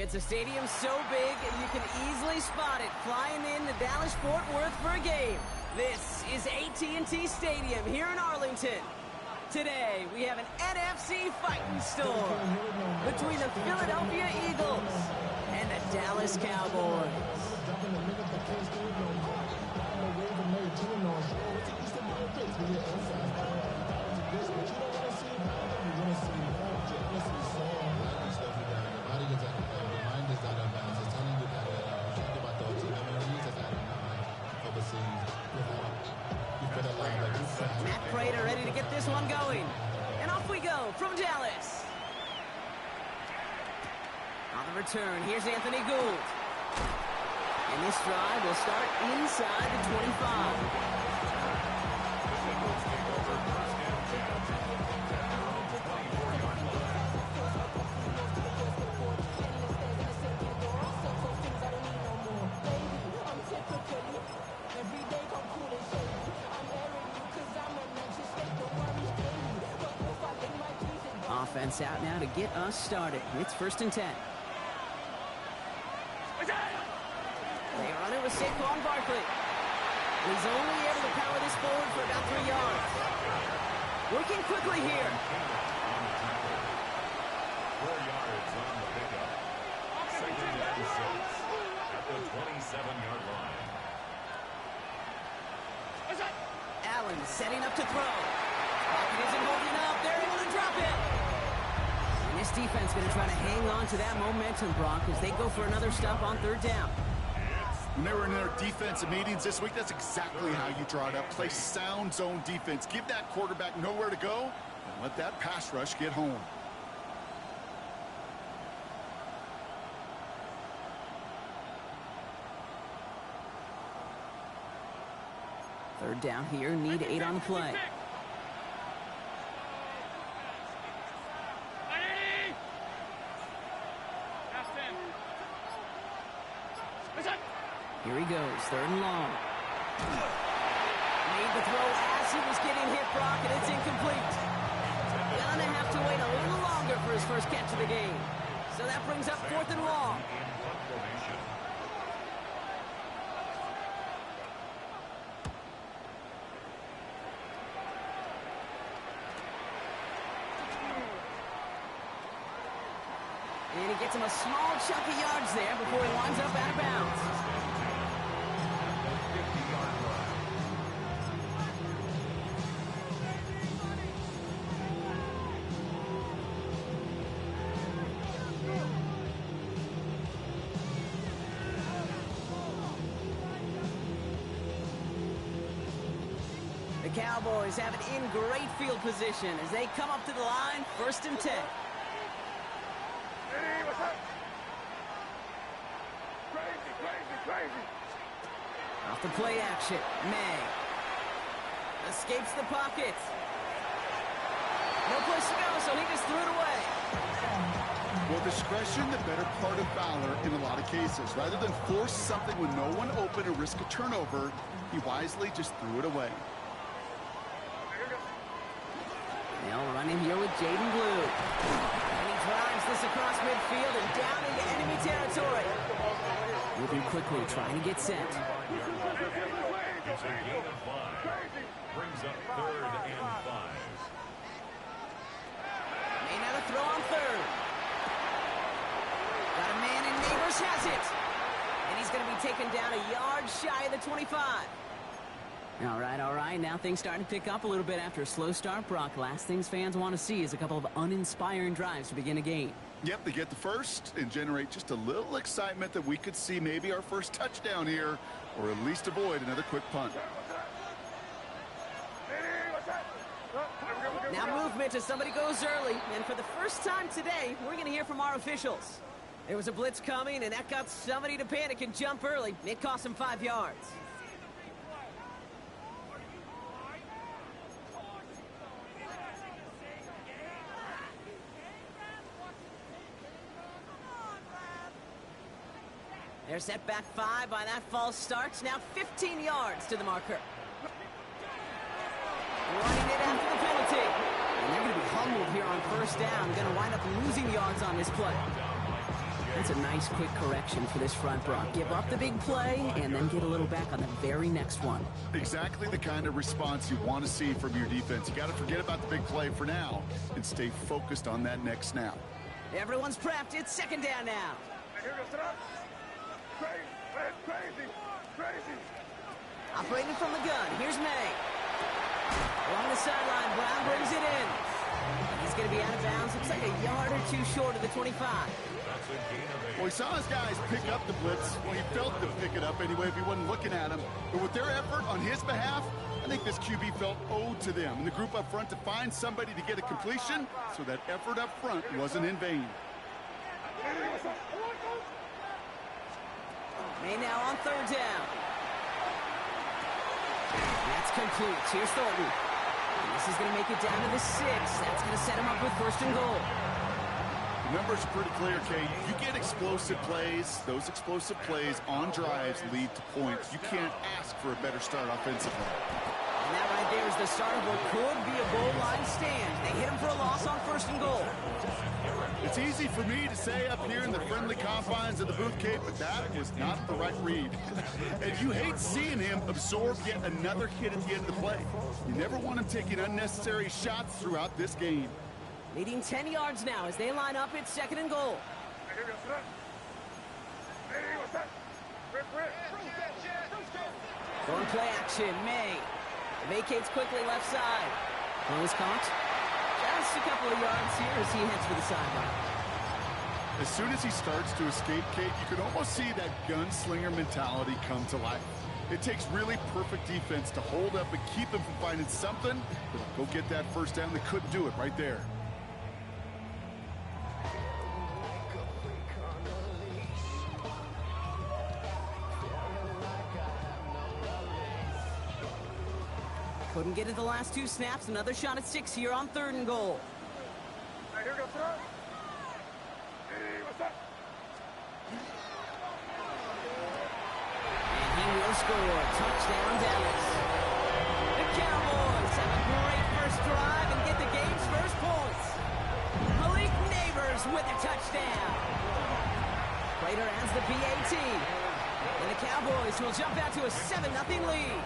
It's a stadium so big you can easily spot it flying in to Dallas-Fort Worth for a game. This is AT&T Stadium here in Arlington. Today, we have an NFC fighting storm between the Philadelphia Eagles and the Dallas Cowboys. Matt Prater ready to get this one going. And off we go from Dallas. On the return, here's Anthony Gould. And this drive will start inside the 25. Offense out now to get us started. It's 1st and 10. They run it with Saquon Barkley. He's only able to power this forward for about 3 yards. Working quickly here. 4 yards on the pickup. 2nd and 6 at the 27-yard line. Allen setting up to throw. Pocket isn't holding up. They're able to drop it. And this defense going to try to hang on to that momentum, Brock, as they go for another stop on 3rd down. When they were in their defensive meetings this week, that's exactly how you draw it up. Play sound zone defense. Give that quarterback nowhere to go, and let that pass rush get home. Third down here, need 8 on the play. Here he goes, 3rd and long. Made the throw as he was getting hit, Brock, and it's incomplete. Gonna have to wait a little longer for his first catch of the game. So that brings up 4th and long. And he gets him a small chunk of yards there before he winds up out of bounds. The Cowboys have it in great field position as they come up to the line, 1st and 10. Off the play action, May escapes the pocket. No place to go, so he just threw it away. Well, discretion, the better part of valor in a lot of cases. Rather than force something with no one open or risk a turnover, he wisely just threw it away. They'll run in here with Jaden Blue. And he drives this across midfield and down into enemy territory. Moving quickly, trying to get set. It's a gain of 5. Brings up 3rd and 5. May not have throw on 3rd. Got a man and Neighbors has it. And he's going to be taken down a yard shy of the 25. All right. Now things starting to pick up a little bit after a slow start, Brock. Last things fans want to see is a couple of uninspiring drives to begin a game. Yep, they get the first and generate just a little excitement that we could see maybe our first touchdown here, or at least avoid another quick punt. Now movement as somebody goes early, and for the first time today, we're going to hear from our officials. There was a blitz coming, and that got somebody to panic and jump early. It cost him 5 yards. They're set back 5 by that false start. Now 15 yards to the marker. Running it after the penalty. And they're going to be humbled here on 1st down. Going to wind up losing yards on this play. That's a nice quick correction for this front row. Give up the big play and then get a little back on the very next one. Exactly the kind of response you want to see from your defense. You got to forget about the big play for now and stay focused on that next snap. Everyone's prepped. It's second down now. Operating from the gun. Here's May. Along the sideline, Brown brings it in. He's going to be out of bounds. Looks like a yard or two short of the 25. Well, he saw his guys pick up the blitz. Well, he felt them pick it up anyway if he wasn't looking at him. But with their effort on his behalf, I think this QB felt owed to them and the group up front to find somebody to get a completion, so that effort up front wasn't in vain. May now on third down. That's complete. Here's Thornton. This is going to make it down to the 6. That's going to set him up with first and goal. The numbers are pretty clear, Kate. You get explosive plays. Those explosive plays on drives lead to points. You can't ask for a better start offensively. And that right there is the start of what could be a goal line stand. They hit him for a loss on first and goal. It's easy for me to say up here in the friendly confines of the booth, Kate, but that was not the right read. And you hate seeing him absorb yet another hit at the end of the play. You never want him taking unnecessary shots throughout this game. Leading 10 yards now as they line up. It's second and goal. Going play action. May vacates quickly left side. Close caught. Just a couple of yards here as he heads for the sideline. As soon as he starts to escape, Kate, you can almost see that gunslinger mentality come to life. It takes really perfect defense to hold up and keep him from finding something that'll go get that first down. They couldn't do it right there. Couldn't get it the last two snaps. Another shot at 6 here on third and goal. And he will score. Touchdown, Dallas. The Cowboys have a great first drive and get the game's first points. Malik Neighbors with a touchdown. Prater adds the PAT. And the Cowboys will jump out to a 7-0 lead.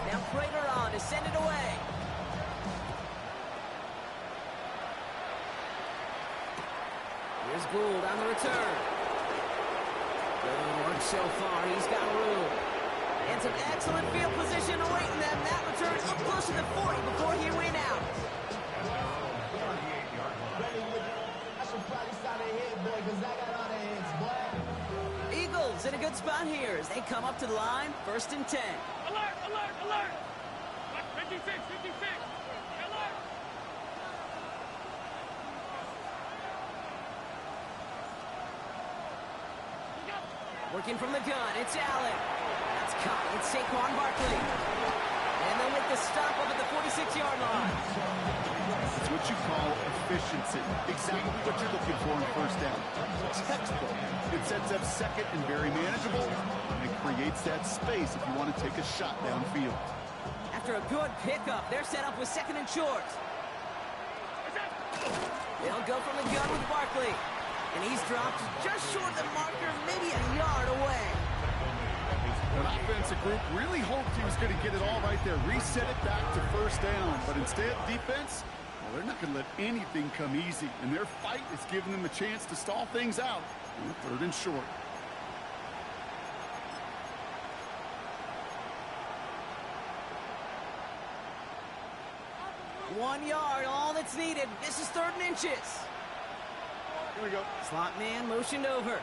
Now Prater on to send it away. Here's Gould on the return. Good work so far. He's got room. And some excellent field position awaiting them. That return up close to the 40 before he went out. Eagles in a good spot here as they come up to the line. First and 10. Alert, alert, alert! 56, 56! Alert! Working from the gun, it's Allen. That's caught. It's Saquon Barkley. And they'll make the stop up at the 46-yard line. It's what you call efficiency. Exactly what you're looking for in first down. Textbook. It sets up second and very manageable, and it creates that space if you want to take a shot downfield. After a good pickup, they're set up with second and short. They'll go from the gun with Barkley. And he's dropped just short of the marker, maybe a yard away. An offensive group really hoped he was going to get it all right there, reset it back to first down. But instead, defense, well, they're not going to let anything come easy. And their fight is giving them a chance to stall things out on third and short. One yard, all that's needed. This is third and inches. Here we go. Slot man motioned over.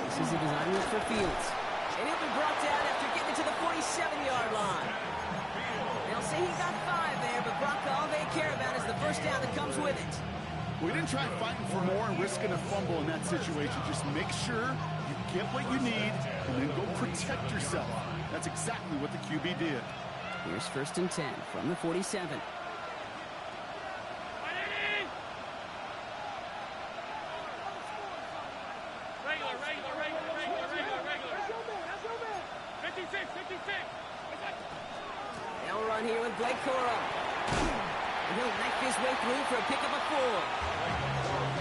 This is a design move for Fields. And he'll be brought down after getting to the 47-yard line. They'll say he got 5 there, but Brock, all they care about is the first down that comes with it. We didn't try fighting for more and risking a fumble in that situation. Just make sure you get what you need and then go protect yourself. That's exactly what the QB did. Here's first and 10 from the 47. run here with Blake Cora. And he'll knife his way through for a pickup of 4.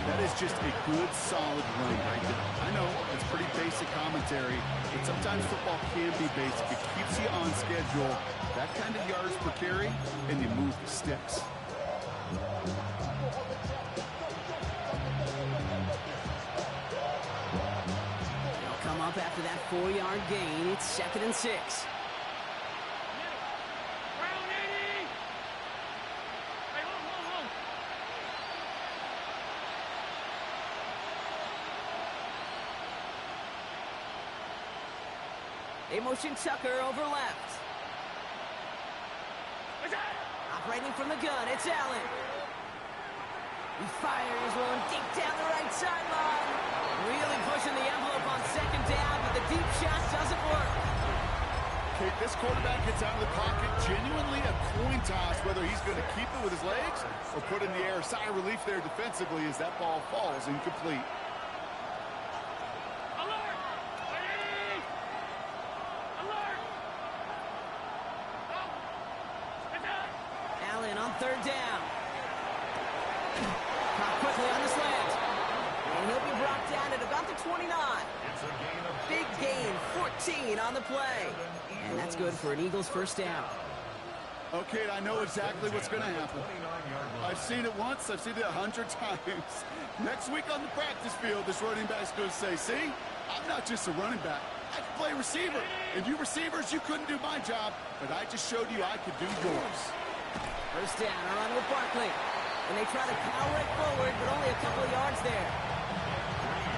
That is just a good, solid run right there. I know, it's pretty basic commentary, but sometimes football can be basic. It keeps you on schedule. That kind of yards per carry, and you move the sticks. They'll come up after that 4-yard gain. It's 2nd and 6. They motion Tucker over left. Operating from the gun, it's Allen. He fires one deep down the right sideline. Really pushing the envelope on 2nd down, but the deep shot doesn't work. Okay, this quarterback gets out of the pocket. Genuinely a coin toss whether he's going to keep it with his legs or put in the air. Sigh of relief there defensively as that ball falls incomplete. On 3rd down. Caught quickly on the slant. And he'll be brought down at about the 29. Big gain, 14 on the play. And that's good for an Eagles 1st down. Okay, I know exactly what's going to happen. I've seen it once. I've seen it 100 times. Next week on the practice field, this running back's going to say, see, I'm not just a running back. I can play receiver. And you receivers, you couldn't do my job, but I just showed you I could do yours. 1st down, a run with Barkley. And they try to power it forward, but only a couple of yards there.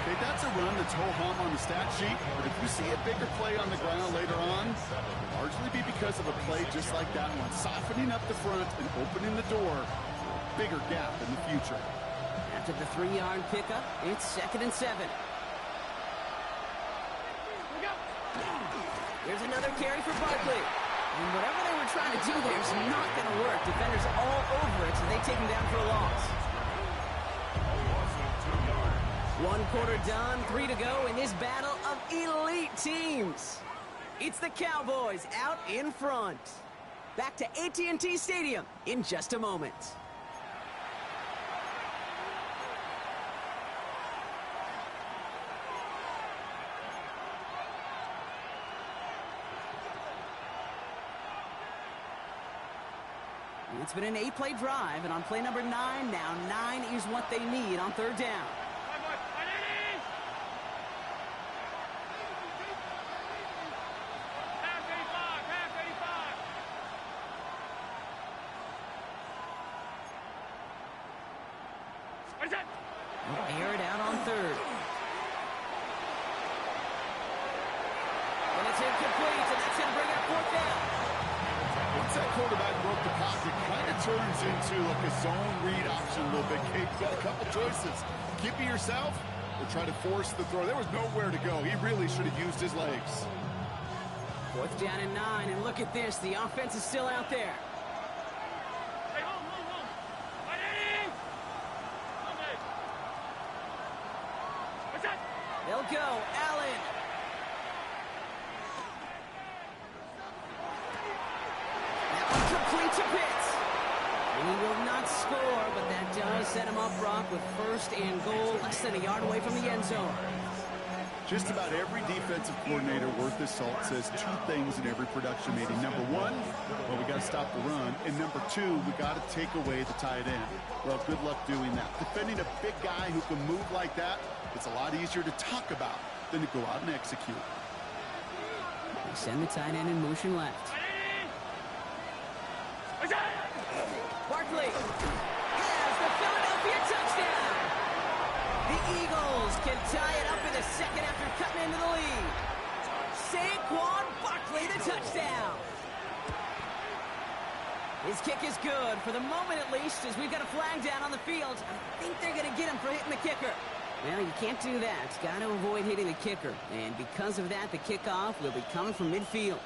Okay, that's a run that's ho-hum on the stat sheet, but if you see a bigger play on the ground later on, it'll largely be because of a play just like that one, softening up the front and opening the door for a bigger gap in the future. After the 3-yard pickup, it's 2nd and 7. Here's another carry for Barkley. And whatever they were trying to do there is not going to work. Defenders all over it, so they take him down for a loss. 1 quarter done, 3 to go in this battle of elite teams. It's the Cowboys out in front. Back to AT&T Stadium in just a moment. It's been an 8-play drive, and on play number 9, now 9 is what they need on 3rd down. They'll air it out on 3rd. And it's incomplete, and that's going to bring up 4th down. Once that quarterback broke the pocket, kind of turns into like a zone read option a little bit. Kate, you've got a couple choices. Keep it yourself or try to force the throw. There was nowhere to go. He really should have used his legs. 4th down and 9, and look at this. The offense is still out there. They'll go. Allen. That one complete to Pitts. And he will not score, but that does set him up, Brock, with 1st and goal, less than a yard away from the end zone. Just about every defensive coordinator worth his salt says 2 things in every production meeting. Number 1, well, we got to stop the run. And number 2, we got to take away the tight end. Well, good luck doing that. Defending a big guy who can move like that, it's a lot easier to talk about than to go out and execute. They send the tight end in motion left. Barkley has the Philadelphia touchdown. The Eagles can tie it up in a second after cutting into the lead. Saquon Barkley, the touchdown. His kick is good, for the moment at least, as we've got a flag down on the field. I think they're going to get him for hitting the kicker. Well, you can't do that. Got to avoid hitting the kicker. And because of that, the kickoff will be coming from midfield.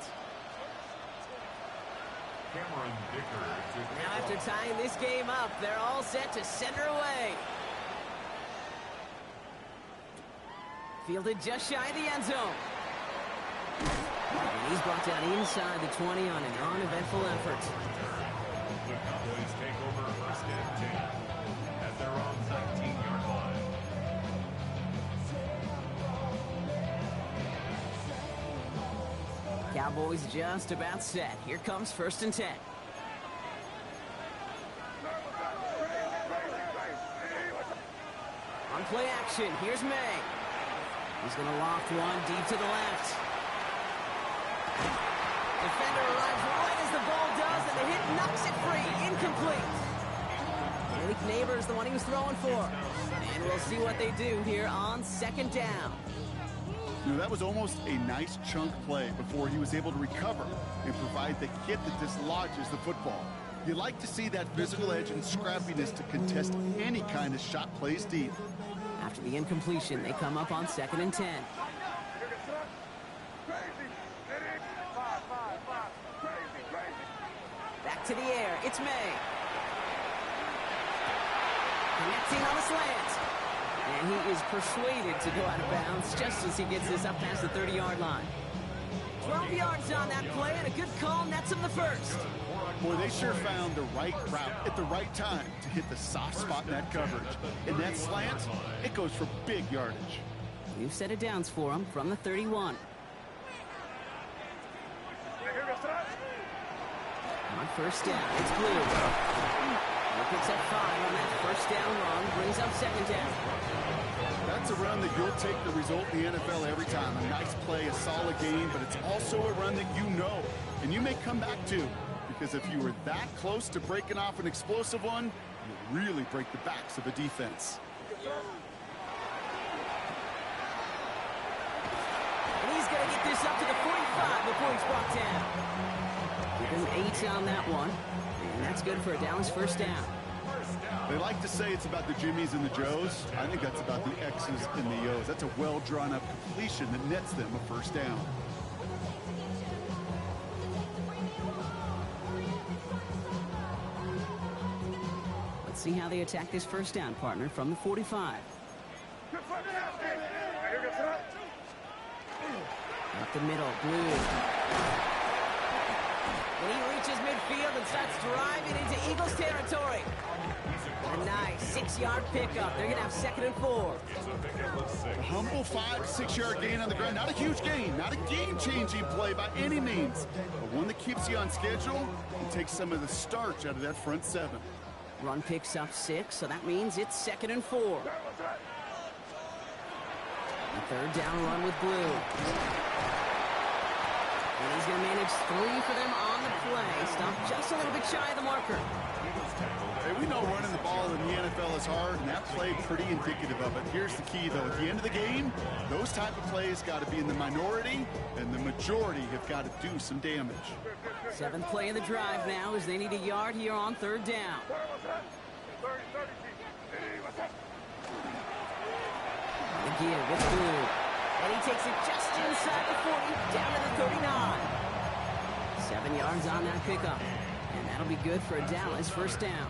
Now, after tying this game up, they're all set to send her away. Fielded just shy of the end zone. And he's brought down inside the 20 on an uneventful effort. The Cowboys take over first and 10 at their own 19-yard line. Cowboys just about set. Here comes first and 10. On play action, here's May. He's going to loft one deep to the left. Defender arrives right as the ball does, and the hit knocks it free. Incomplete. Malik Neighbors, the one he was throwing for. And we'll see what they do here on second down. You know, that was almost a nice chunk play before he was able to recover and provide the hit that dislodges the football. You like to see that physical edge and scrappiness to contest any kind of shot plays deep. After the incompletion, they come up on second and 10. Back to the air, it's May. Connecting on the slant. And he is persuaded to go out of bounds just as he gets this up past the 30-yard line. 12 yards on that play, and a good call nets him the first. Boy, they sure found the right route at the right time to hit the soft spot in that coverage. And that slant, it goes for big yardage. New set of downs for him from the 31. On first down, it's Blue. He picks up 5 on that first down run, brings up second down. That's a run that you'll take the result in the NFL every time. A nice play, a solid game, but it's also a run that you know and you may come back to. Because if you were that close to breaking off an explosive one, you really break the backs of a defense. And he's going to get this up to the 45 before he's brought down. Give him 8 on that one, and that's good for a Dallas first down. They like to say it's about the Jimmies and the Joes. I think that's about the X's and the O's. That's a well-drawn-up completion that nets them a first down. Let's see how they attack this first down, partner, from the 45. Up the middle, Blue. And he reaches midfield and starts driving into Eagles territory. A nice 6-yard pickup. They're going to have second and 4. A humble 5-6-yard gain on the ground. Not a huge gain, not a game-changing play by any means, but one that keeps you on schedule and takes some of the starch out of that front 7. Run picks up 6, so that means it's second and 4. The third down run with Blue. And he's going to manage 3 for them on the play. Stopped just a little bit shy of the marker. Hey, we know running the ball in the NFL is hard, and that play pretty indicative of it. Here's the key, though. At the end of the game, those type of plays got to be in the minority, and the majority have got to do some damage. 7th play of the drive now as they need a yard here on third down. The give with Blue. And he takes it just inside the 40, down to the 39. 7 yards on that pickup. And that'll be good for a Dallas first down.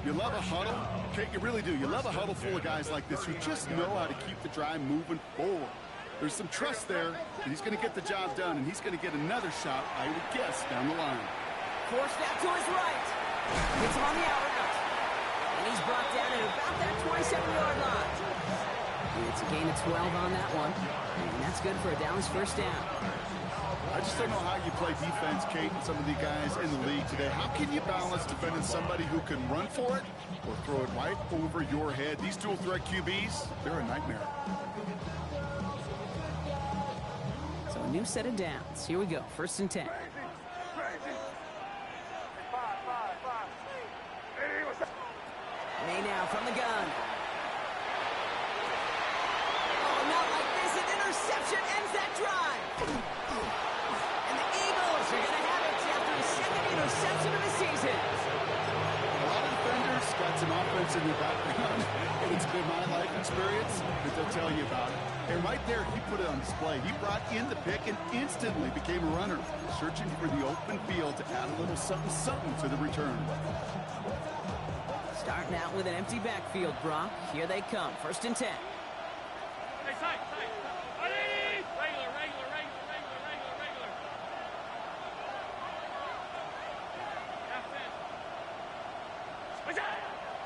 You love a huddle. Okay, you really do. You love a huddle full of guys like this who just know how to keep the drive moving forward. There's some trust there that he's going to get the job done, and he's going to get another shot, I would guess, down the line. Forced out to his right. Gets him on the out route. And he's brought down at about that 27-yard line. It's a gain of 12 on that one. And that's good for a Dallas first down. I just don't know how you play defense, Kate, and some of the guys in the league today. How can you balance defending somebody who can run for it or throw it right over your head? These dual threat QBs, they're a nightmare. So a new set of downs. Here we go. First and 10. May now from the gun. Oh, not like this. An interception ends that drive. And the Eagles are going to have it after the 2nd interception of the season. A lot of defenders got some offense in their background, and it's been my life experience that they'll tell you about it. And right there, he put it on display. He brought in the pick and instantly became a runner, searching for the open field to add a little something to the return. Starting out with an empty backfield, Brock. Here they come. First and 10. Hey, tight. Regular.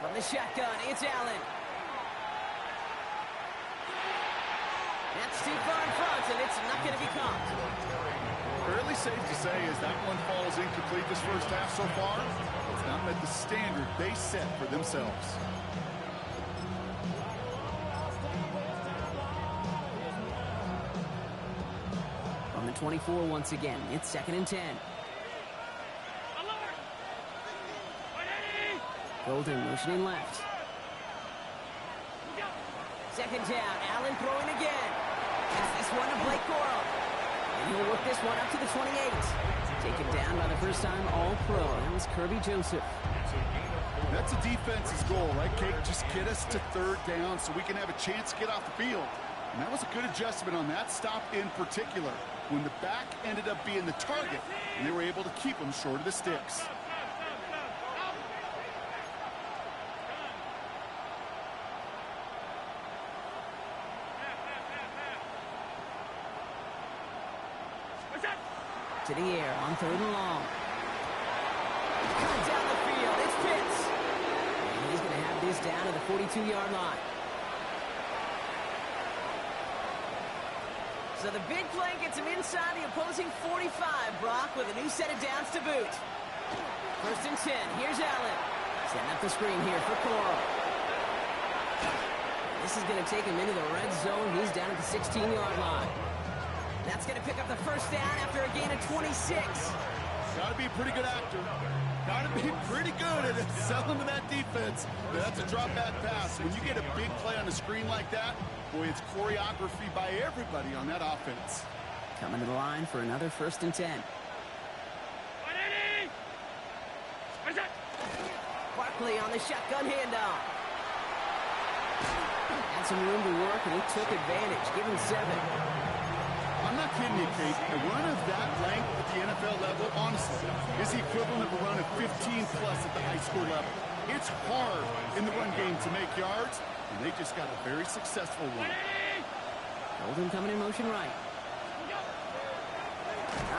From the shotgun, it's Allen. That's too far in front, and it's not going to be caught. Fairly safe to say as that one falls incomplete this first half so far, it's not met the standard they set for themselves. From the 24 once again, it's 2nd and 10. Golden motioning left. 2nd down, Allen throwing again. Pass this one to Blake Coral. And he'll work this one up to the 28. Taken down by the first time All-Pro. That was Kirby Joseph. That's a defense's goal, right, Kate? Just get us to 3rd down so we can have a chance to get off the field. And that was a good adjustment on that stop in particular, when the back ended up being the target, and they were able to keep them short of the sticks. To the air on 3rd and long. Cut down the field. It's Pitts. And he's going to have this down to the 42-yard line. So the big play gets him inside the opposing 45, Brock, with a new set of downs to boot. 1st and 10. Here's Allen. Setting up the screen here for Coral. This is going to take him into the red zone. He's down at the 16-yard line. That's going to pick up the 1st down after a gain of 26. Got to be a pretty good actor. Got to be pretty good at selling to that defense. That's a drop back pass. When you get a big play on the screen like that, boy, it's choreography by everybody on that offense. Coming to the line for another 1st and 10. Barkley on the shotgun handoff. Had some room to work, and he took advantage. Give him 7. I'm not kidding you, Kate. A run of that length at the NFL level, honestly, is the equivalent of a run of 15-plus at the high school level. It's hard in the run game to make yards, and they just got a very successful one. Golden coming in motion right.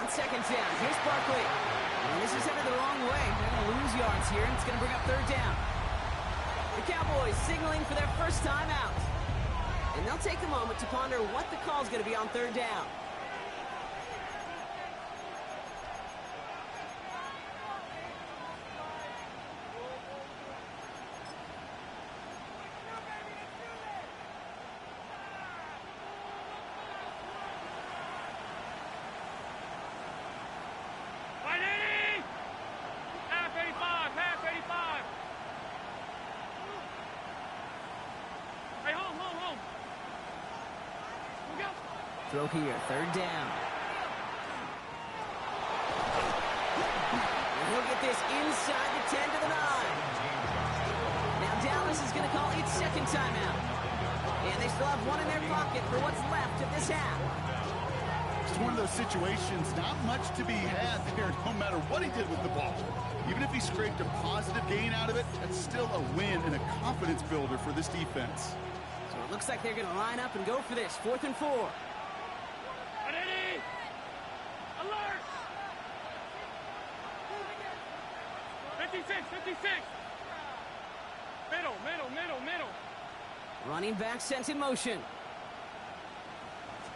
On 2nd down, here's Barkley. And this is headed the wrong way. They're going to lose yards here, and it's going to bring up 3rd down. The Cowboys signaling for their first time out. And they'll take a moment to ponder what the call is going to be on 3rd down. Throw here, 3rd down. And he'll get this inside the 10 to the 9. Now Dallas is going to call its 2nd timeout. And they still have one in their pocket for what's left of this half. It's one of those situations, not much to be had there, no matter what he did with the ball. Even if he scraped a positive gain out of it, that's still a win and a confidence builder for this defense. So it looks like they're going to line up and go for this, 4th and 4. Alert! 56. Middle. Running back sent in motion.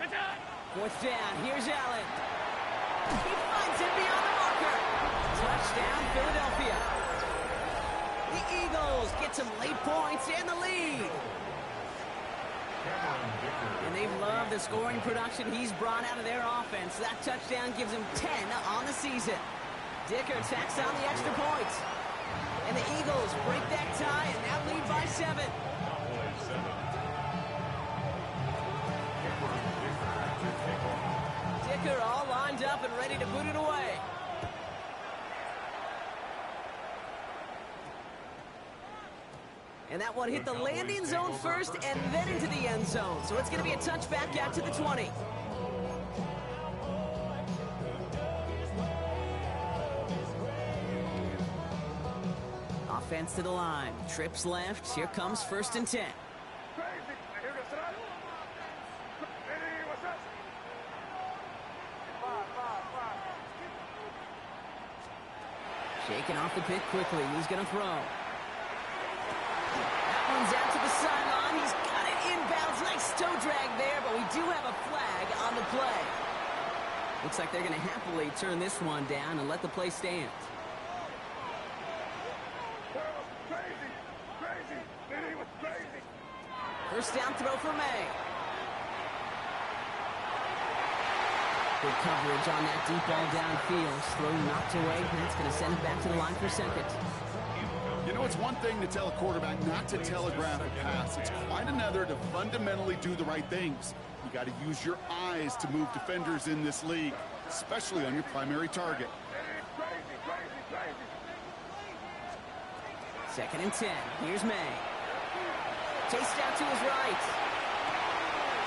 4th down, here's Allen. He finds it beyond the marker. Touchdown, Philadelphia. The Eagles get some late points and the lead. And they've loved the scoring production he's brought out of their offense. That touchdown gives him 10 on the season. Dicker tacks on the extra points. And the Eagles break that tie and now lead by 7. Dicker all lined up and ready to boot it away. And that one hit the landing zone first and then into the end zone. So it's going to be a touchback out to the 20. Offense to the line. Trips left. Here comes 1st and 10. Shaking off the pick quickly. He's going to throw. runs out to the sideline. He's got it inbounds. Nice toe drag there, but we do have a flag on the play. Looks like they're going to happily turn this one down and let the play stand. First down throw for May. Good coverage on that deep ball downfield. Throw knocked away. That's going to send it back to the line for second. You know, it's one thing to tell a quarterback not to telegraph a pass. It's quite another to fundamentally do the right things. You got to use your eyes to move defenders in this league, especially on your primary target. Second and 10. Here's May. Chased out to his right.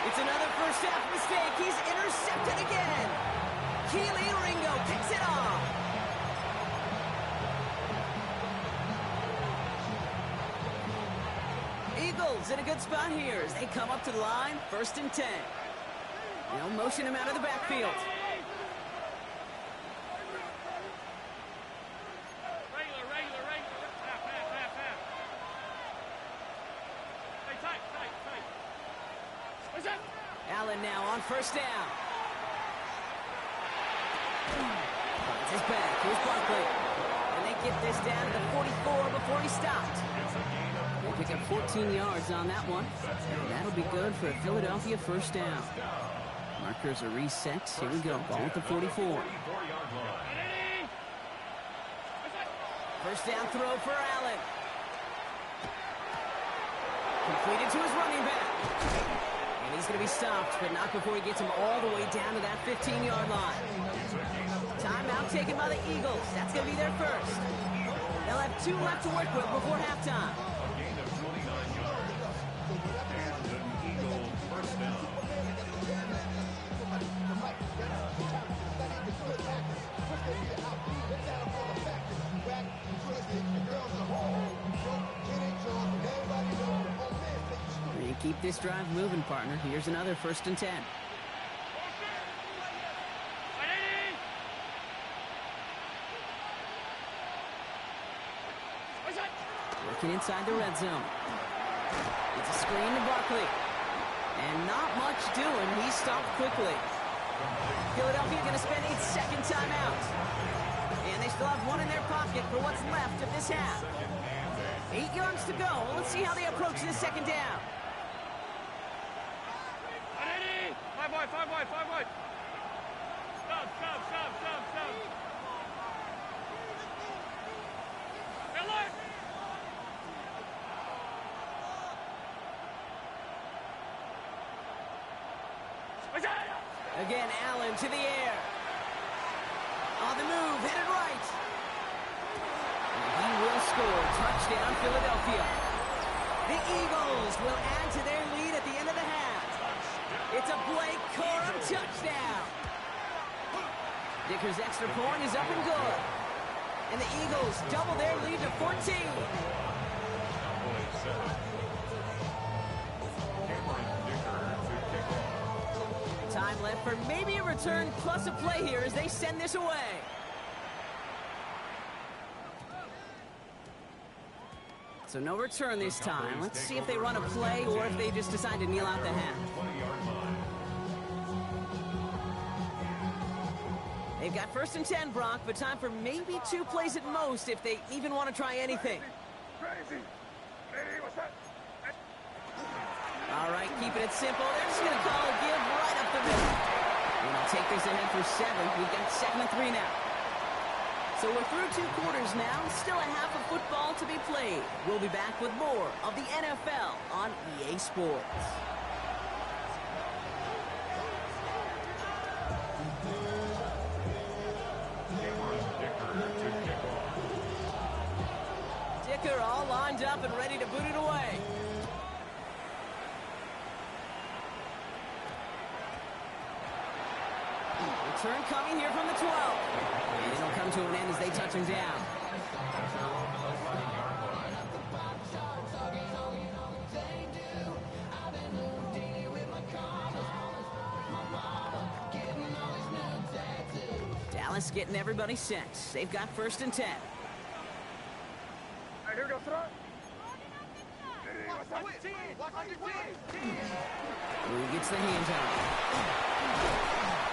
It's another first half mistake. He's intercepted again. Keely Ringo picks it off. Eagles in a good spot here as they come up to the line. First and 10. They'll motion him out of the backfield. Allen now on first down. Finds his back. Here's Barkley. And they get this down to the 44 before he stopped. They pick up 14 yards on that one. And that'll be good for a Philadelphia first down. Markers are reset. Here we go. Ball at the 44. First down throw for Allen. Completed to his running back. And he's going to be stopped, but not before he gets him all the way down to that 15-yard line. Timeout taken by the Eagles. That's going to be their first. They'll have 2 left to work with before halftime. A gain of 29 yards. And an Eagle first down. Keep this drive moving, partner. Here's another first and 10. Working inside the red zone. It's a screen to Barkley. And not much doing. He stopped quickly. Philadelphia going to spend its second timeout. And they still have one in their pocket for what's left of this half. 8 yards to go. Let's see how they approach this second down. Five wide. Stop. Alert! Again, Allen to the air. On the move, hit it right. And he will score. Touchdown, Philadelphia. The Eagles will add to their lead at the end of the half. It's a Blake Corum touchdown. Dicker's extra point is up and good. And the Eagles double their lead to 14. Time left for maybe a return plus a play here as they send this away. So no return this time. Let's see if they run a play or if they just decide to kneel out the half. They've got first and 10, Brock, but time for maybe 2 plays at most if they even want to try anything. All right, keeping it simple. They're just going to call a give right up the middle. And they'll take this ahead for 7. We've got 2nd and 3 now. So we're through 2 quarters now. Still a half of football to be played. We'll be back with more of the NFL on EA Sports. Dicker all lined up and ready to boot it away. Return coming here from the 12. And it'll come to an end as they touch him down. Dallas getting everybody set. They've got first and 10. All right, here we go, throw it. He gets the hands out.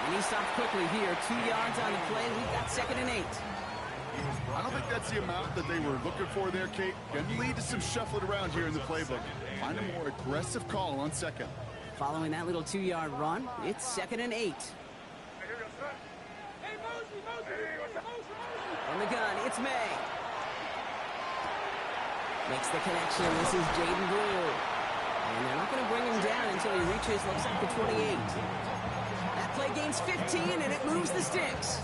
And he stopped quickly here. 2 yards on the play. We've got 2nd and 8. I don't think that's the amount that they were looking for there, Kate. Going to lead to some shuffling around here in the playbook. Find a more aggressive call on 2nd. Following that little 2-yard run, it's 2nd and 8. From the gun, it's May. Makes the connection. This is Jaden Blue. And they're not going to bring him down until he reaches, looks like, the 28. That play gains 15, and it moves the sticks.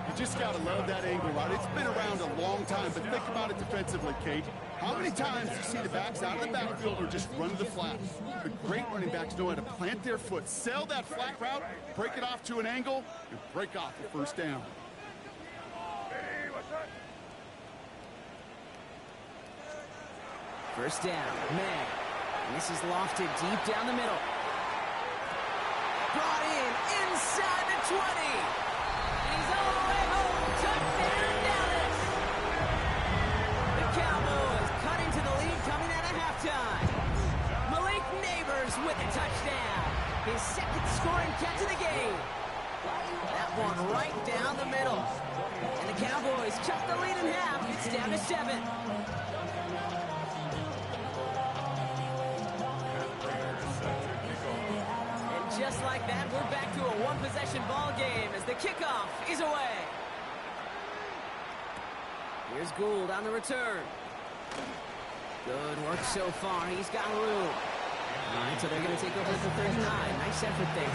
You just got to love that angle route. It's been around a long time, but think about it defensively, Kate. How many times do you see the backs out of the backfield or just run to the flat? The great running backs know how to plant their foot, sell that flat route, break it off to an angle, and break off the first down. First down, May. And this is lofted deep down the middle. Brought in inside the 20. And he's all the way home. Touchdown, Dallas. The Cowboys cut into the lead coming out of halftime. Malik Neighbors with a touchdown. His 2nd scoring catch of the game. That one right down the middle. And the Cowboys cut the lead in half. It's down to 7. Just like that, we're back to a one-possession ball game as the kickoff is away. Here's Gould on the return. Good work so far. He's got room. All right, so they're going to take over at the 39. Nice effort there.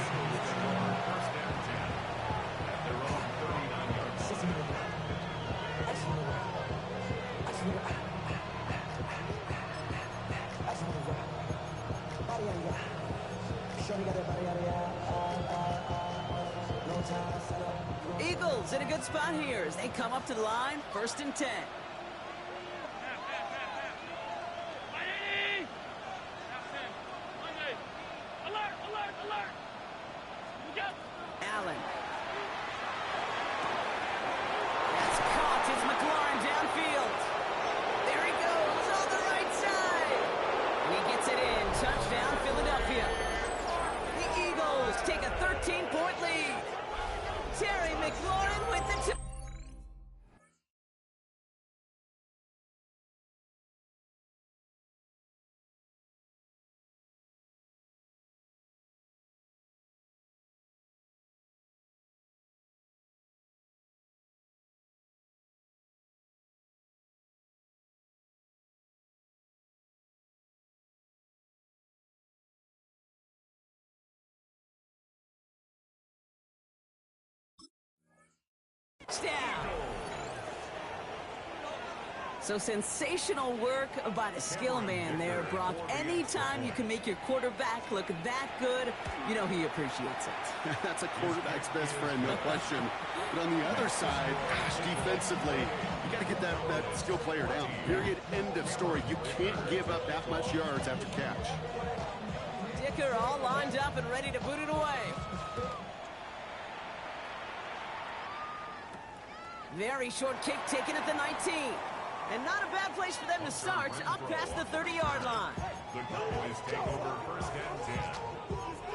Eagles in a good spot here as they come up to the line. 1st and 10. Allen. That's caught. It's McLaurin downfield. There he goes on the right side. And he gets it in. Touchdown, Philadelphia. The Eagles take a 13-point lead. Terry McLaurin with the touchdown. So sensational work by the skill man there, Brock. Anytime you can make your quarterback look that good, you know he appreciates it. That's a quarterback's best friend, no question. But on the other side, gosh, defensively, you got to get that skill player down. Period. End of story. You can't give up that much yards after catch. Dicker all lined up and ready to boot it away. Very short kick taken at the 19. And not a bad place for them to start, up past the 30-yard line. The Cowboys take over 1st and 10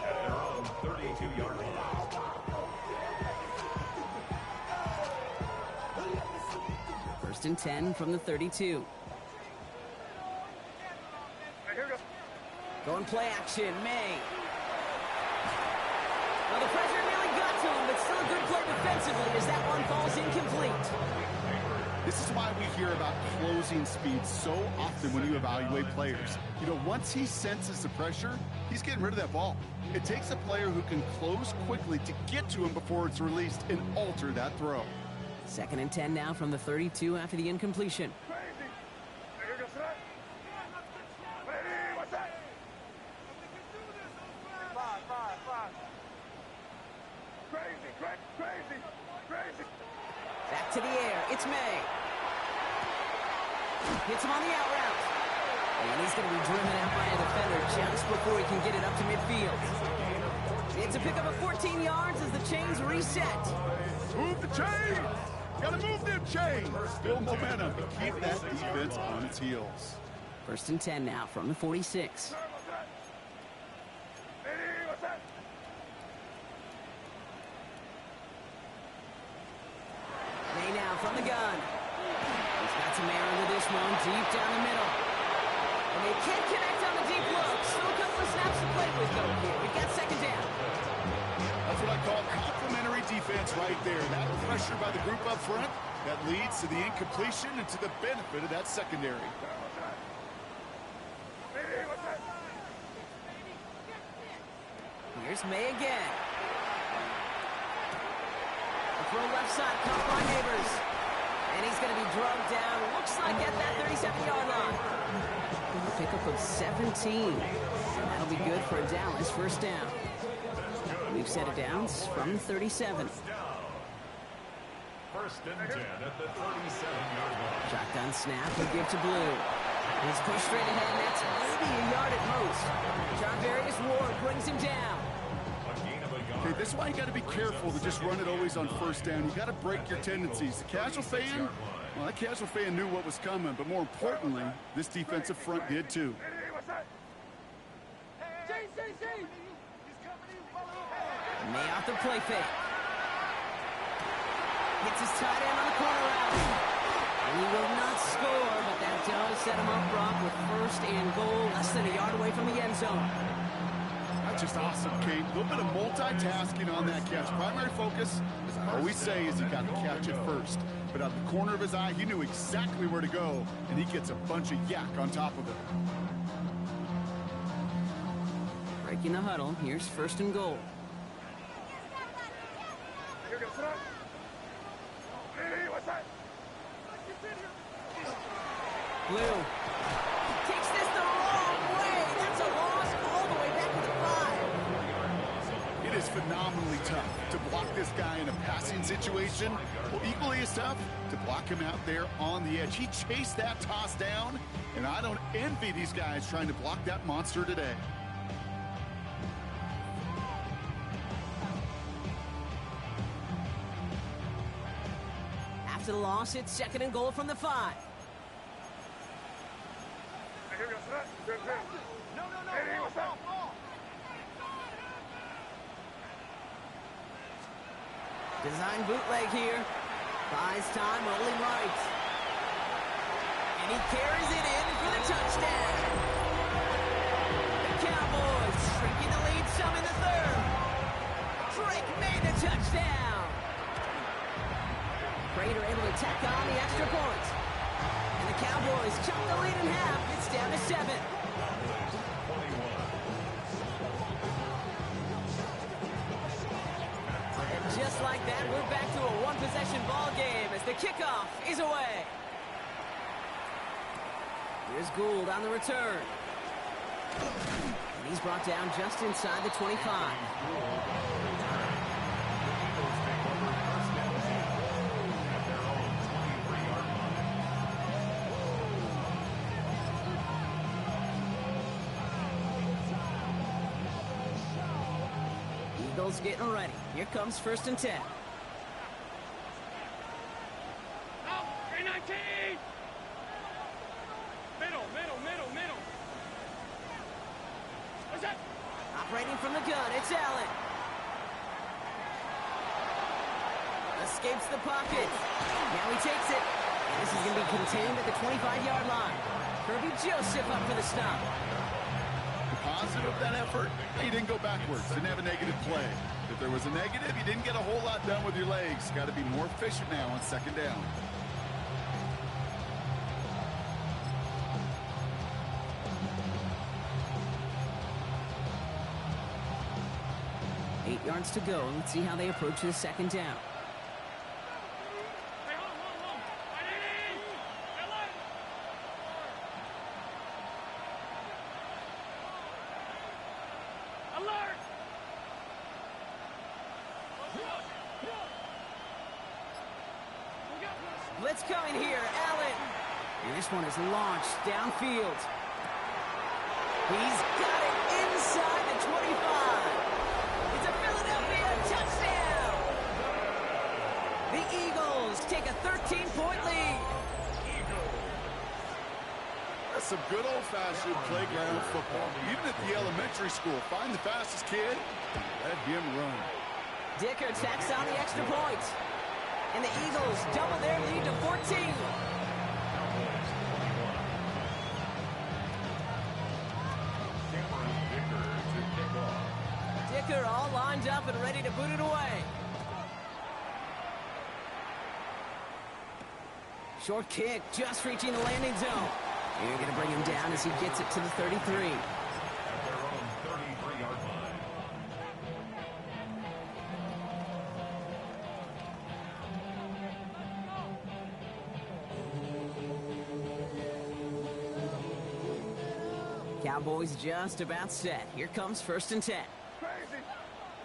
at their own 32-yard line. First and 10 from the 32. Going play action, May. Well, the pressure nearly got to him, but still a good play defensively as that one falls incomplete. This is why we hear about closing speed so often when you evaluate players. You know, once he senses the pressure, he's getting rid of that ball. It takes a player who can close quickly to get to him before it's released and alter that throw. 2nd and 10 now from the 32 after the incompletion. Back to the air. It's May. Hits him on the out route. And he's going to be driven out by a defender just before he can get it up to midfield. It's a pickup of 14 yards as the chains reset. Move the chains! Gotta move them chains! Build momentum. Keep that defense on its heels. First and 10 now from the 46. May now from the gun. He's got some air into this one, deep down the middle. And they can't connect on the deep look. Still a couple of snaps to play with, though, here. We've got second down. That's what I call complimentary defense right there. That pressure by the group up front, that leads to the incompletion and to the benefit of that secondary. Here's May again. The throw left side, caught by Neighbors. And he's going to be drugged down. Looks like at that 37-yard line. Pickup of 17. And that'll be good for a Dallas first down. We've set it down from the 37. First and 10 at the 37-yard line. Shotgun snap, we give to Blue. He's pushed straight ahead, and that's maybe a yard at most. John Various Ward brings him down. Okay, this is why you got to be careful to just run it always on first down. You got to break your tendencies. The casual fan, well, that casual fan knew what was coming, but more importantly, this defensive front did too. May off the play fake. Gets his tight end on the corner route. He will not score, but that does set him up, Brock, with first and goal, less than a yard away from the end zone. That's just awesome, Kate. A little bit of multitasking on that catch. Primary focus, as I always say, is he got to catch it first. But out the corner of his eye, he knew exactly where to go, and he gets a bunch of yak on top of it. Breaking the huddle, here's first and goal. Blue takes this the wrong way. That's a loss all the way back to the 5. It is phenomenally tough to block this guy in a passing situation. Well, equally as tough to block him out there on the edge. He chased that toss down, and I don't envy these guys trying to block that monster today. After the loss, it's second and goal from the 5. Design bootleg here. Buys time, rolling right. And he carries it in for the touchdown. The Cowboys shrinking the lead some in the third. Drake made the touchdown. Prater able to tack on the extra point. And the Cowboys chop the lead in half. It's down to 7. And just like that, we're back to a one-possession ball game as the kickoff is away. Here's Gould on the return. And he's brought down just inside the 25. Eagles getting ready. Here comes first and 10. Operating from the gun, it's Allen. Escapes the pocket. Now he takes it. And this is going to be contained at the 25-yard line. Kirby Joseph up for the stop. The positive of that effort, he didn't go backwards, didn't have a negative play. If there was a negative, you didn't get a whole lot done with your legs. Got to be more efficient now on second down. Eight yards to go. Let's see how they approach this second down. Blitz coming here, Allen. And this one is launched downfield. He's got it inside the 25. It's a Philadelphia touchdown. The Eagles take a 13-point lead. That's some good old-fashioned playground football. Even at the elementary school, find the fastest kid and let him run. Dicker tacks on the extra point. And the Eagles double their lead to 14. Dicker all lined up and ready to boot it away. Short kick, just reaching the landing zone. You're going to bring him down as he gets it to the 33. At their own 33-yard line. Cowboys just about set. Here comes 1st and 10. Crazy.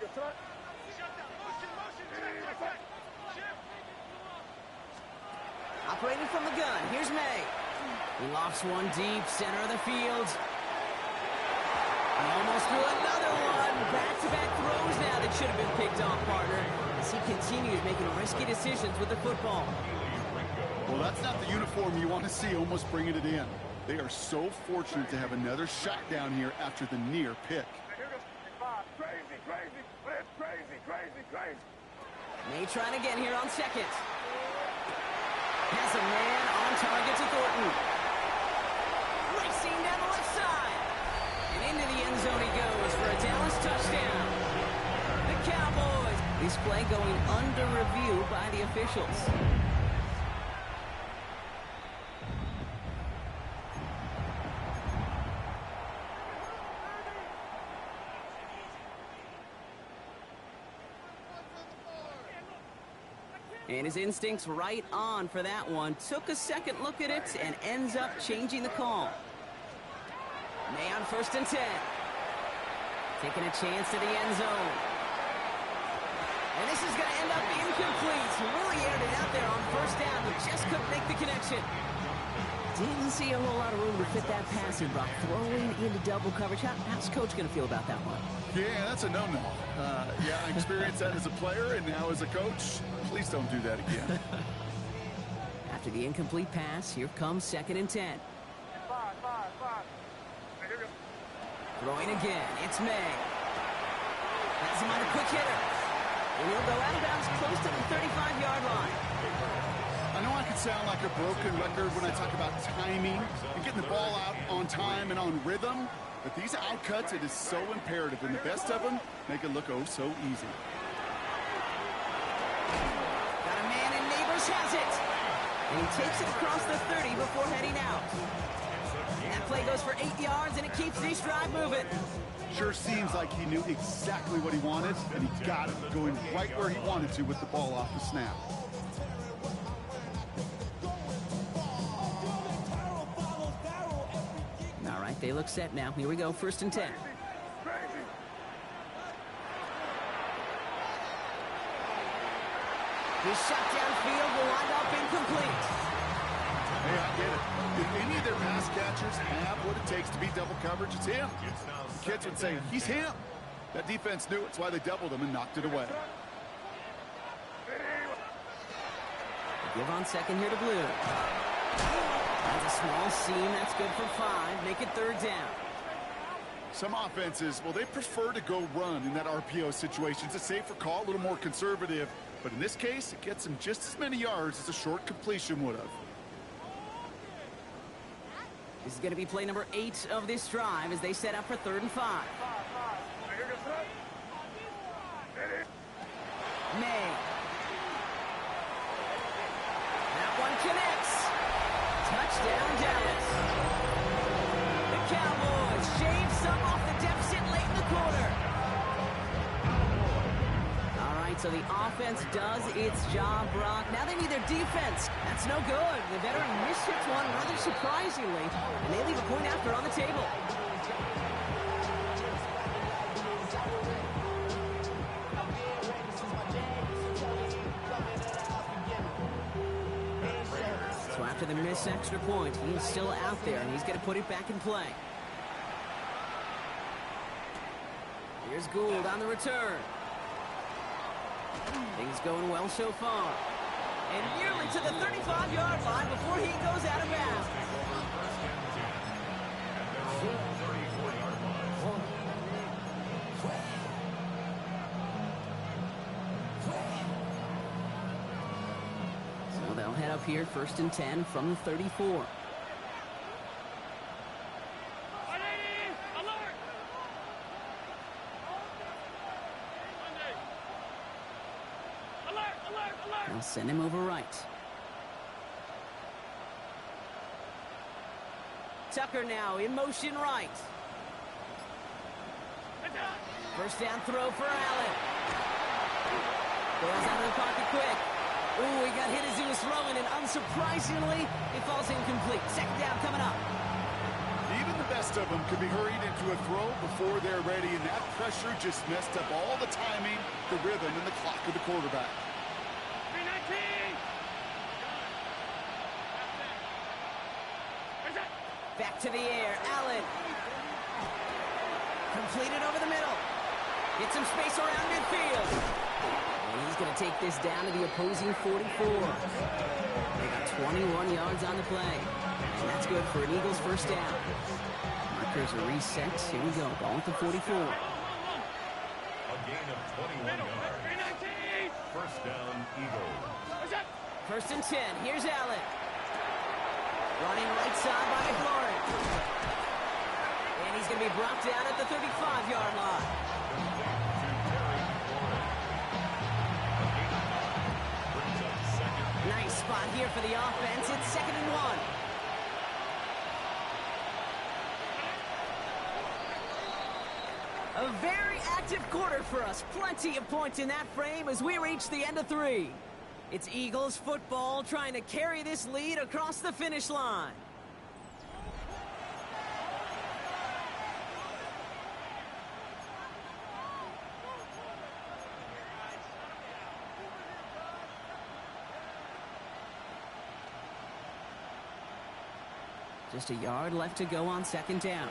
Good touch. Operating from the gun, here's May. He lofts one deep, center of the field. He almost threw another one. Back-to-back throws now that should have been picked off, partner, as he continues making risky decisions with the football. Well, that's not the uniform you want to see almost bringing it in. They are so fortunate to have another shot down here after the near pick. Crazy, crazy, crazy, crazy, crazy. May trying again here on 2nd. Has a man on target to Thornton. Racing down the left side. And into the end zone he goes for a Dallas touchdown. The Cowboys. This play going under review by the officials. And his instincts right on for that one. Took a second look at it and ends up changing the call. May on 1st and 10. Taking a chance to the end zone. And this is going to end up incomplete. He really aired it out there on 1st down, but just couldn't make the connection. Didn't see a whole lot of room to fit that passing block. Throwing into double coverage. How's Coach going to feel about that one? Yeah, that's a no-no. Yeah, I experienced that as a player and now as a coach. Please don't do that again. After the incomplete pass, here comes 2nd and 10. Five. Throwing again, it's May. Has him on a quick hitter. And he'll go out of bounds close to the 35-yard line. I know I can sound like a broken record when I talk about timing and getting the ball out on time and on rhythm, but these outcuts, it is so imperative, and the best of them make it look oh so easy. Got a man, and Neighbors has it. And he takes it across the 30 before heading out. That play goes for 8 yards, and it keeps this drive moving. Sure seems like he knew exactly what he wanted, and he got it, going right where he wanted to with the ball off the snap. All right, they look set now. Here we go, 1st and 10. His shot downfield will wind up incomplete. Hey, I get it. If any of their pass catchers have what it takes to beat double coverage, it's him. The kids would say, he's him. That defense knew it's why they doubled him and knocked it away. Give on 2nd here to Blue. That's a small seam. That's good for 5. Make it 3rd down. Some offenses, well, they prefer to go run in that RPO situation. It's a safer call, a little more conservative. But in this case, it gets him just as many yards as a short completion would have. This is going to be play number 8 of this drive as they set up for 3rd and 5. May. That one connects. Touchdown, Dallas. The Cowboys shave some off the deficit late in the quarter. All right, so the offense does its job, Brock. Now they need their defense. That's no good. The veteran mishits one rather surprisingly, and they leave a point after on the table. So after the missed extra point, he's still out there, and he's going to put it back in play. Here's Gould on the return. Things going well so far. And nearly to the 35-yard line before he goes out of bounds. up here, 1st and 10 from the 34. They'll send him over right. Tucker now in motion right. 1st down throw for Allen. Goes out of the pocket quick. Ooh, he got hit as he was throwing, and unsurprisingly, it falls incomplete. 2nd down coming up. Even the best of them could be hurried into a throw before they're ready, and that pressure just messed up all the timing, the rhythm, and the clock of the quarterback. Back to the air, Allen. Completed over the middle. Get some space around midfield. And he's going to take this down to the opposing 44. They got 21 yards on the play. And that's good for an Eagles 1st down. Markers are reset. Here we go. Ball at the 44. A gain of 21 yards. 1st down, Eagles. 1st and 10. Here's Allen. Running right side by McLaurin. And he's going to be brought down at the 35-yard line. Nice spot here for the offense. It's 2nd and 1. A very active quarter for us. Plenty of points in that frame as we reach the end of 3. It's Eagles football trying to carry this lead across the finish line. Just a yard left to go on 2nd down.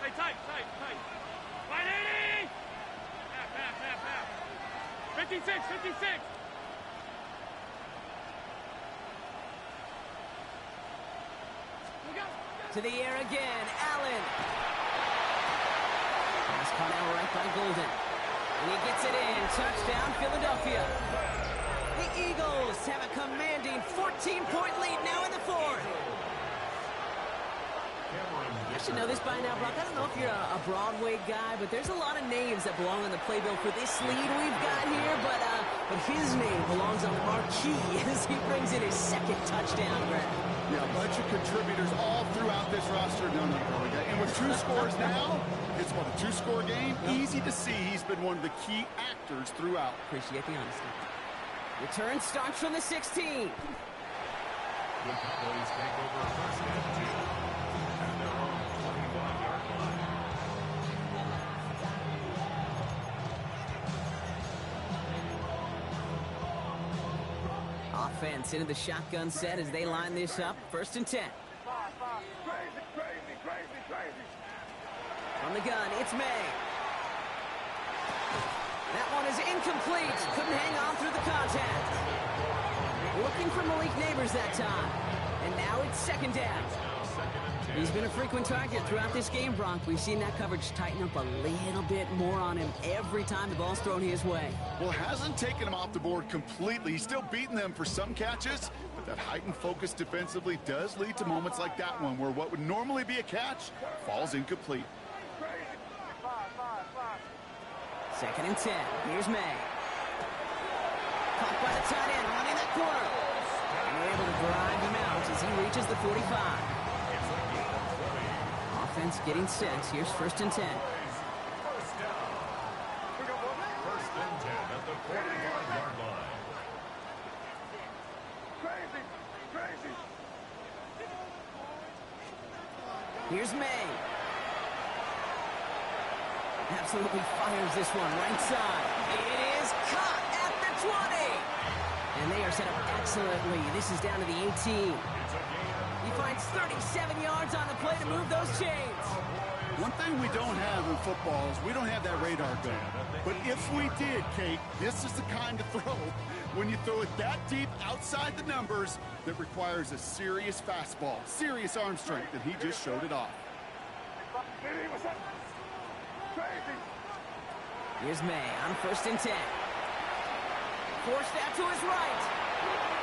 Hey, tight. 180! Half. 56. To the air again, Allen. Pass caught out right by Golden. And he gets it in. Touchdown, Philadelphia. The Eagles have a commanding 14-point lead now in the 4th. I should know this by now, Brock. I don't know if you're a Broadway guy, but there's a lot of names that belong on the playbill for this lead we've got here, but his name belongs on the marquee as he brings in his 2nd touchdown grab. Yeah, a bunch of contributors all throughout this roster. No, and with 2 scores now, it's what, a 2-score game? Easy to see he's been one of the key actors throughout. Appreciate the honesty. Return starts from the 16. The Cowboys take over 1st and 2. At their own 21-yard line. Offense into the shotgun set as they line this up. 1st and 10. Crazy. From the gun, it's May. That one is incomplete. Couldn't hang on through the contact. Looking for Malik Neighbors that time. And now it's 2nd down. He's been a frequent target throughout this game, Bronk. We've seen that coverage tighten up a little bit more on him every time the ball's thrown his way. Well, hasn't taken him off the board completely. He's still beating them for some catches, but that heightened focus defensively does lead to moments like that one where what would normally be a catch falls incomplete. 2nd and 10. Here's May. Caught by the tight end, running that corner. And we're able to drive him out as he reaches the 45. Offense getting set. Here's 1st and 10. 1st down. 1st and 10 at the 45-yard line. Crazy. Here's May. Absolutely fires this one right side. It is caught at the 20. And they are set up excellently. This is down to the 18. He finds 37 yards on the play to move those chains. One thing we don't have in football is we don't have that radar gun. But if we did, Kate, this is the kind of throw when you throw it that deep outside the numbers that requires a serious fastball, serious arm strength, and he just showed it off. Here's May on 1st and 10. Forced out to his right.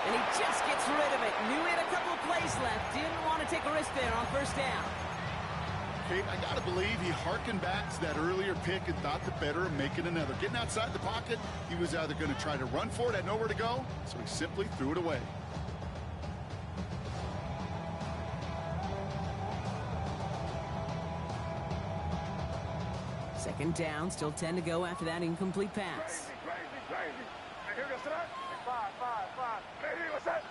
And he just gets rid of it. Knew he had a couple of plays left. Didn't want to take a risk there on first down. Kate, I got to believe he harkened back to that earlier pick and thought the better of making another. Getting outside the pocket, he was either going to try to run for it, had nowhere to go, so he simply threw it away. Second down, still 10 to go after that incomplete pass. Crazy. Hey, here we go, set. Five. Hey, what's that?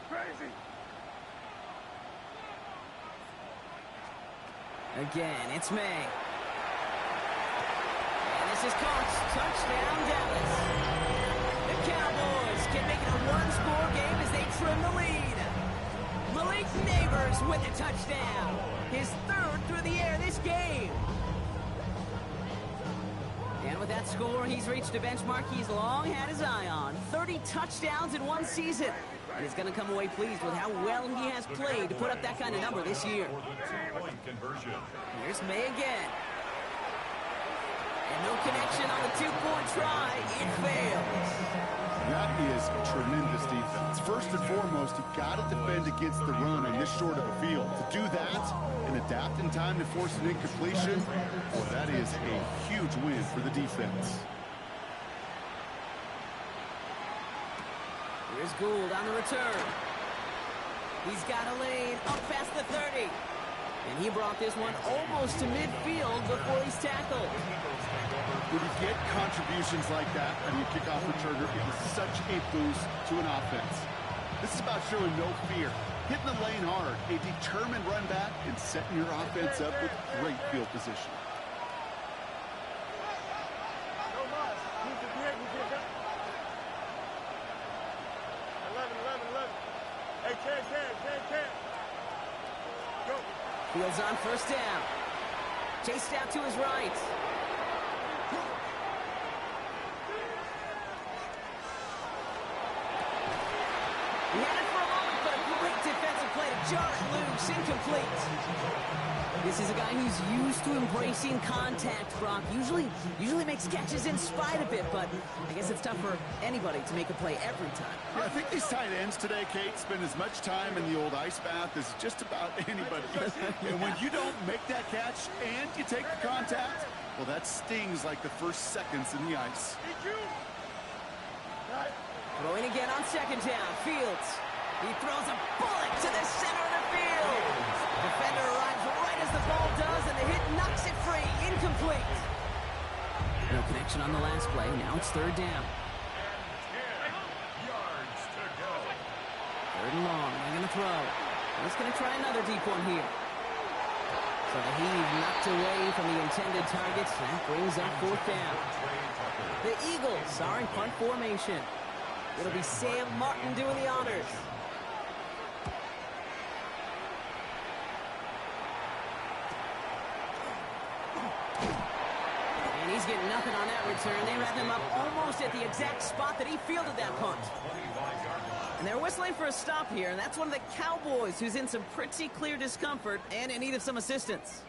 Crazy. Again, it's May. And this is caught. Touchdown, Dallas. The Cowboys can make it a one-score game as they trim the lead. Malik Neighbors with a touchdown. His third through the air this game. And with that score, he's reached a benchmark he's long had his eye on. 30 touchdowns in one season. And he's going to come away pleased with how well he has played to put up that kind of number this year. Here's May again. And no connection on the two-point try. It fails. That is tremendous defense. First and foremost, you've got to defend against the run on this short of a field. To do that and adapt in time to force an incompletion, well, that is a huge win for the defense. Here's Gould on the return. He's got a lane up past the 30. And he brought this one almost to midfield before he's tackled. When you get contributions like that on your kickoff returner, it is such a boost to an offense. This is about showing no fear, hitting the lane hard, a determined run back, and setting your offense up with great field position. Fields on first down. Chased out to his right. He had it for a moment, but a great defensive play to jar it loose. Incomplete. This is a guy who's used to embracing contact, Brock. Usually makes catches in spite of it, but I guess it's tough for anybody to make a play every time. Yeah, I think these tight ends today, Kate, spend as much time in the old ice bath as just about anybody. And when you don't make that catch and you take the contact, well, that stings like the first seconds in the ice. Throwing again on second down. Fields. He throws a bullet to the center of the field. Defender arrives right as the ball does, and the hit knocks it free. Incomplete. No connection on the last play. Now it's third down. 10 yards to go. Third and long. They're going to throw. He's going to try another deep one here. So the heave knocked away from the intended targets. That brings up fourth down. The Eagles are in punt formation. It'll be Sam Martin doing the honors. And he's getting nothing on that return. They wrap him up almost at the exact spot that he fielded that punt. And they're whistling for a stop here, and that's one of the Cowboys who's in some pretty clear discomfort and in need of some assistance.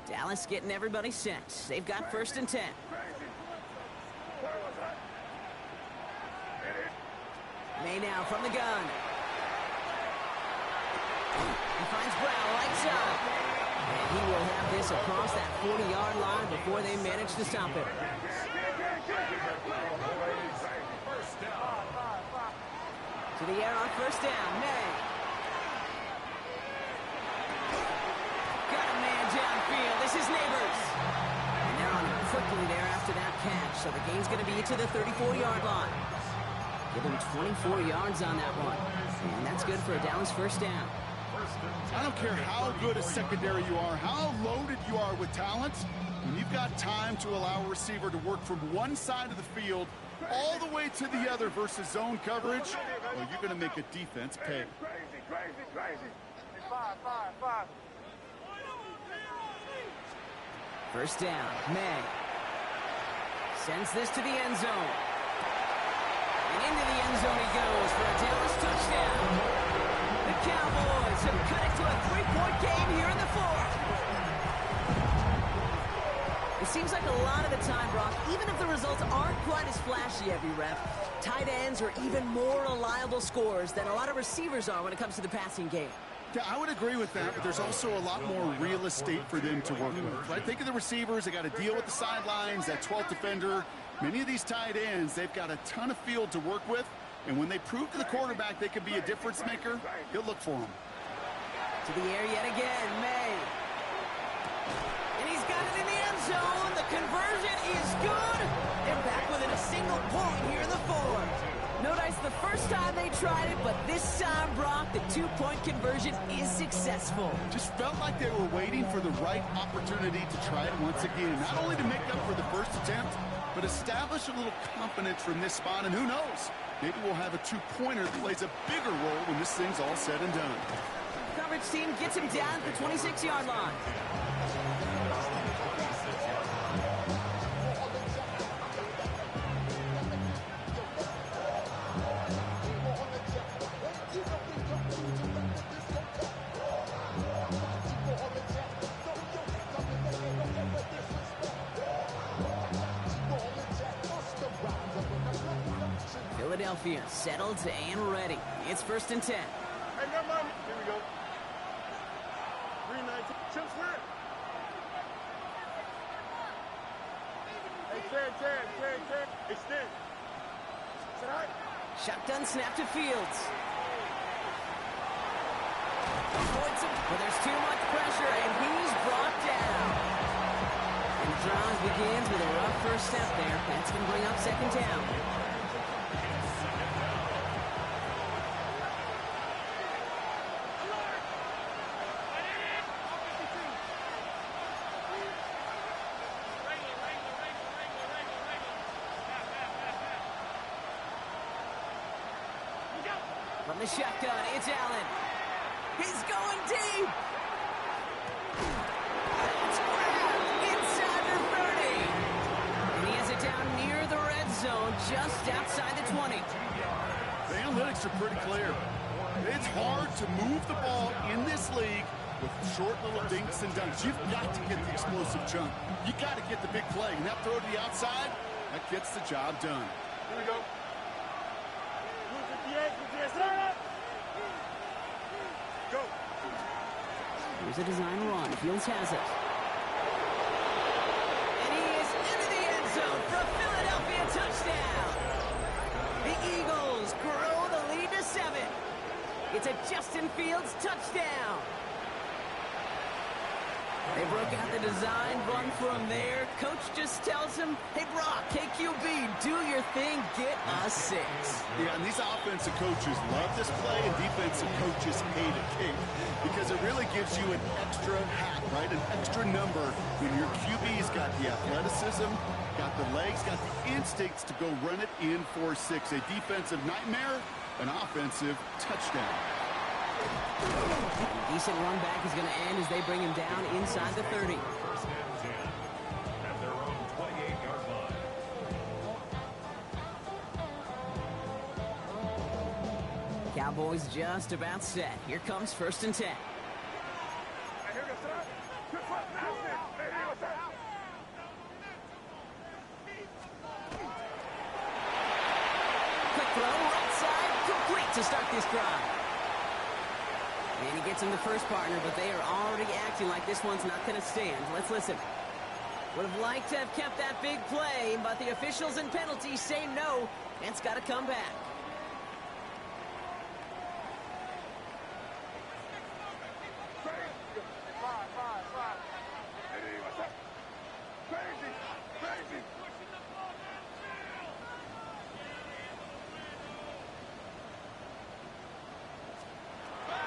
Dallas getting everybody set. They've got first and 10. May now from the gun. He finds Brown right side. And he will have this across that 40-yard line before they manage to stop him. To the air on first down. May. Got a man downfield. This is Neighbors. And they're on him quickly there after that catch. So the game's going to be to the 34-yard line. Give him 24 yards on that one. And that's good for a Dallas first down. I don't care how good a secondary you are, how loaded you are with talent, when you've got time to allow a receiver to work from one side of the field all the way to the other versus zone coverage, well, you're going to make a defense pay. Crazy. Five. First down, May. Sends this to the end zone. And into the end zone he goes for a Dallas touchdown. The Cowboys have cut it to a 3-point game here in the fourth. It seems like a lot of the time, Brock, even if the results aren't quite as flashy every rep, tight ends are even more reliable scorers than a lot of receivers are when it comes to the passing game. Yeah, I would agree with that, but there's also a lot more real estate for them to work with. Right? Think of the receivers. They got to deal with the sidelines, that 12th defender. Many of these tight ends, they've got a ton of field to work with, and when they prove to the quarterback they can be a difference maker, he'll look for them. To the air yet again, May. And he's got it in the end zone. The conversion is good. They're back within a single point here in the fourth. No dice the first time they tried it, but this time, Brock, the 2-point conversion is successful. Just felt like they were waiting for the right opportunity to try it once again. Not only to make up for the first attempt, but establish a little confidence from this spot. And who knows, maybe we'll have a 2-pointer that plays a bigger role when this thing's all said and done. Coverage team gets him down at the 26-yard line. Philadelphia settled and ready. It's 1st and 10. Hey, never mind. Here we go. 319. Chip square. Hey, Chad. Extend. Sit high. Shotgun snap to Fields. Avoids him, but there's too much pressure, and he's brought down. And the drive begins with a rough first step there. That's going to bring up 2nd down. From the shotgun, it's Allen. He's going deep. It's grabbed inside the 30. And he has it down near the red zone, just outside the 20. The analytics are pretty clear. It's hard to move the ball in this league with short little dinks and dunks. You've got to get the explosive jump. You got to get the big play. And that throw to the outside, that gets the job done. Here we go. 58. Go. Here's a design run. Fields has it. And he is into the end zone for a Philadelphia touchdown. The Eagles grow the lead to 7. It's a Justin Fields touchdown. They broke out the design run from there. Coach just tells him, hey, Brock, KQB, do your thing, get a 6. Yeah, and these offensive coaches love this play, and defensive coaches hate it, because it really gives you an extra hat, right? An extra number when your QB's got the athleticism, got the legs, got the instincts to go run it in for 6. A defensive nightmare, an offensive touchdown. Decent run back is going to end as they bring him down inside the 30. 1st and 10 at their own 28-yard line. Cowboys just about set. Here comes 1st and 10. Hey, here goes that. Good foot. Hey, what's that? Quick throw, right side, complete to start this drive. And he gets him the first partner, but they are already acting like this one's not going to stand. Let's listen. Would have liked to have kept that big play, but the officials and penalties say no, and it's got to come back. Five. Hey, what's up? Crazy.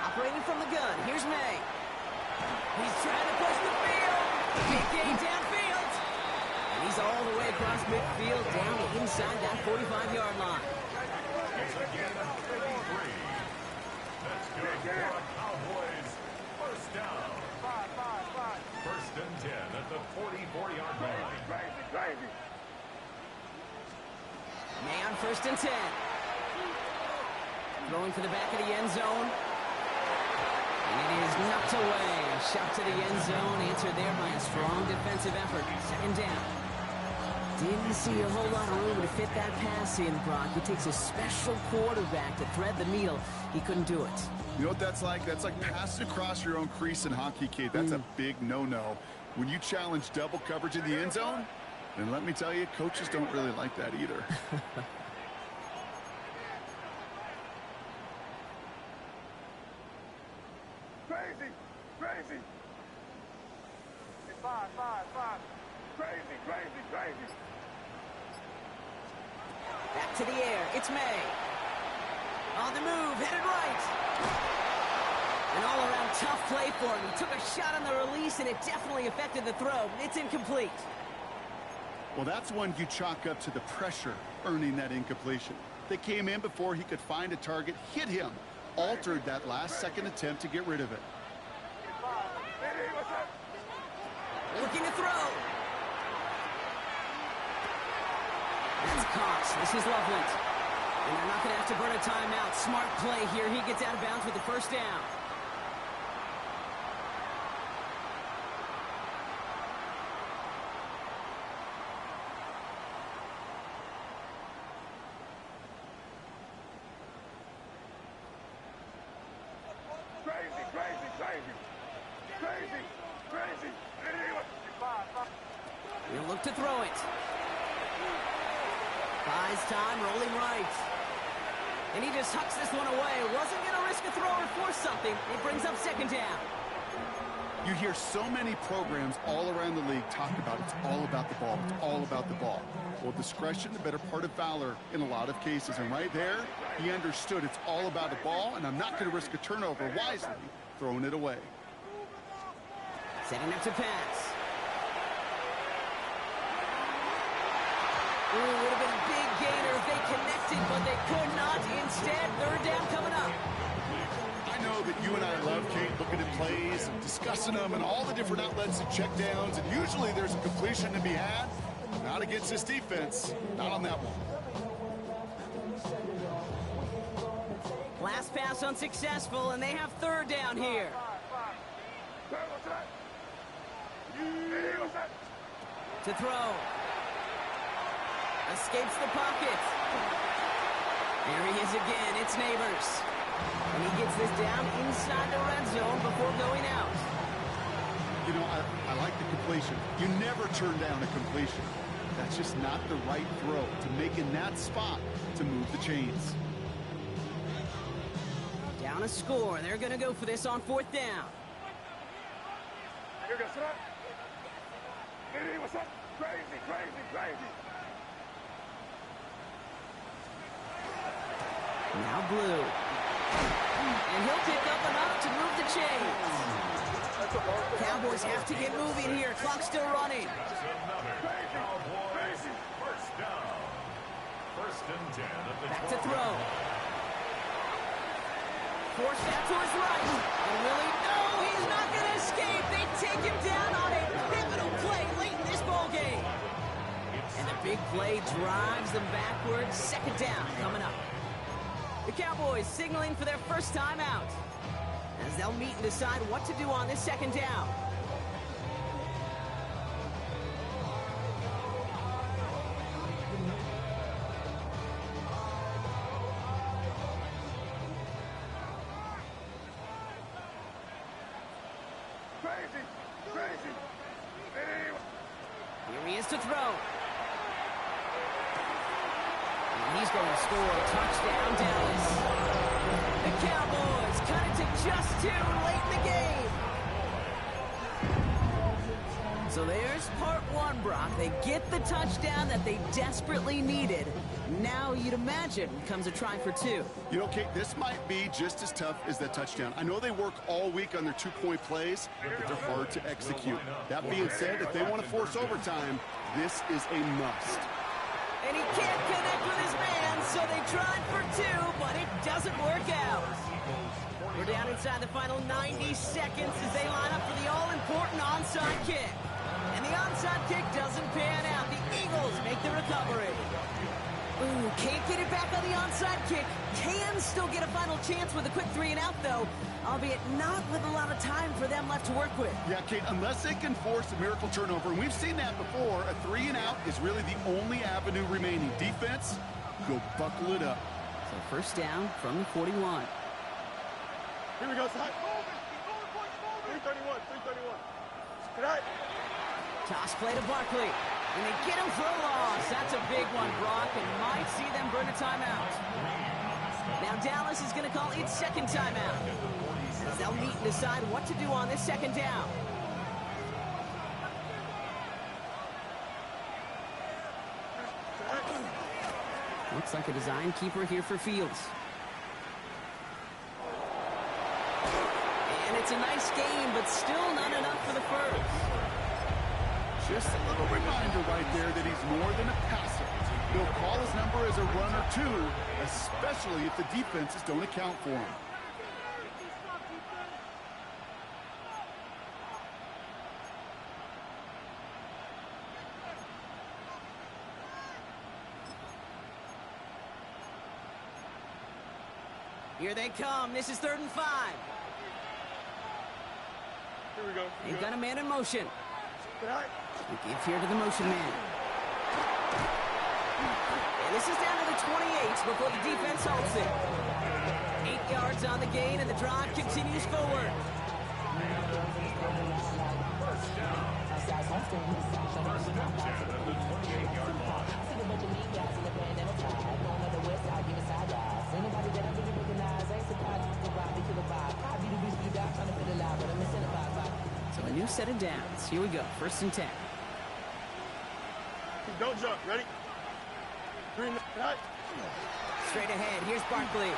Operating from the gun, here's May. He's trying to push the field. Big game downfield. And he's all the way across midfield down to inside that 45-yard line. It's a gain of 53. That's good for the Cowboys. 1st down. 1st and 10 at the 44-yard line. Crazy. May on 1st and 10. Throwing for the back of the end zone. And it is knocked away. A shot to the end zone, answered there by a strong defensive effort. Second down. Didn't see a whole lot of room to fit that pass in, Brock. It takes a special quarterback to thread the needle. He couldn't do it. You know what that's like? That's like passing across your own crease in hockey, Kate. That's a big no-no. When you challenge double coverage in the end zone, then let me tell you, coaches don't really like that either. Crazy, crazy. It's five. Crazy, crazy, crazy. Back to the air. It's May. On the move, headed right. An all-around tough play for him. He took a shot on the release, and it definitely affected the throw. It's incomplete. Well, that's one you chalk up to the pressure earning that incompletion. They came in before he could find a target, hit him, altered that last-second attempt to get rid of it. Looking to throw. That's Cox. This is Loveland. And they're not going to have to burn a timeout. Smart play here. He gets out of bounds with the first down. He'll look to throw it. Buys time, rolling right. And he just hucks this one away. Wasn't going to risk a throw or force something. It brings up second down. You hear so many programs all around the league talk about it's all about the ball. It's all about the ball. Well, discretion, the better part of valor in a lot of cases. And right there, he understood it's all about the ball, and I'm not going to risk a turnover wisely, throwing it away. Setting up to pass. Ooh, would have been a big gainer if they connected, but they could not. Instead, third down coming up. I know that you and I love, Kate, looking at plays, and discussing them, and all the different outlets and check downs, and usually there's a completion to be had. Not against this defense. Not on that one. Last pass unsuccessful, and they have third down here. To throw. Escapes the pocket. There he is again. It's Neighbors. And he gets this down inside the red zone before going out. You know, I like the completion. You never turn down a completion. That's just not the right throw to make in that spot to move the chains. Down a score. They're going to go for this on fourth down. What's up? Crazy, crazy, crazy. Now Blue. And he'll pick up enough to move the chains. Cowboys have to get moving here. Clock's still running. Cowboys first down. First and 10 at the Back to throw. Force that to his right. And really, no, he's not going to escape. They take him down on a pivotal play late in this ball game. And the big play drives them backwards. Second down coming up. The Cowboys signaling for their first time out, as they'll meet and decide what to do on this second down. Crazy, crazy. Here he is to throw. And he's going to score a touchdown, Dallas. The Cowboys cut it to just 2 late in the game. So there's part one, Brock. They get the touchdown that they desperately needed. Now, you'd imagine, comes a try for 2. You know, Kate, this might be just as tough as that touchdown. I know they work all week on their 2-point plays, but they're hard to execute. That being said, if they want to force overtime, this is a must. And he can't connect with his man, so they tried for 2, but it doesn't work out. We're down inside the final 90 seconds as they line up for the all-important onside kick. And the onside kick doesn't pan out. The Eagles make the recovery. Ooh, can't get it back on the onside kick. Can still get a final chance with a quick 3-and-out, though, albeit not with a lot of time for them left to work with. Yeah, Kate, unless they can force a miracle turnover, and we've seen that before, a 3-and-out is really the only avenue remaining. Defense, go buckle it up. So first down from the 41. Here we go, side. 331, 331. Tonight. Toss play to Barkley. And they get him for a loss. That's a big one, Brock, and might see them burn a timeout. Now Dallas is going to call its second timeout. They'll meet and decide what to do on this second down. Looks like a design keeper here for Fields. And it's a nice game, but still not enough for the first. Just a little reminder right there that he's more than a passer. He'll call his number as a runner, too, especially if the defenses don't account for him. Here they come. This is 3rd and 5. Here we go. They've got a man in motion. Tonight. We give here to the motion man. And this is down to the 28 before the defense holds it. 8 yards on the gain, and the drive continues forward. So a new set of downs. Here we go. 1st and 10. Don't jump. Ready? Tonight. Straight ahead. Here's Barkley.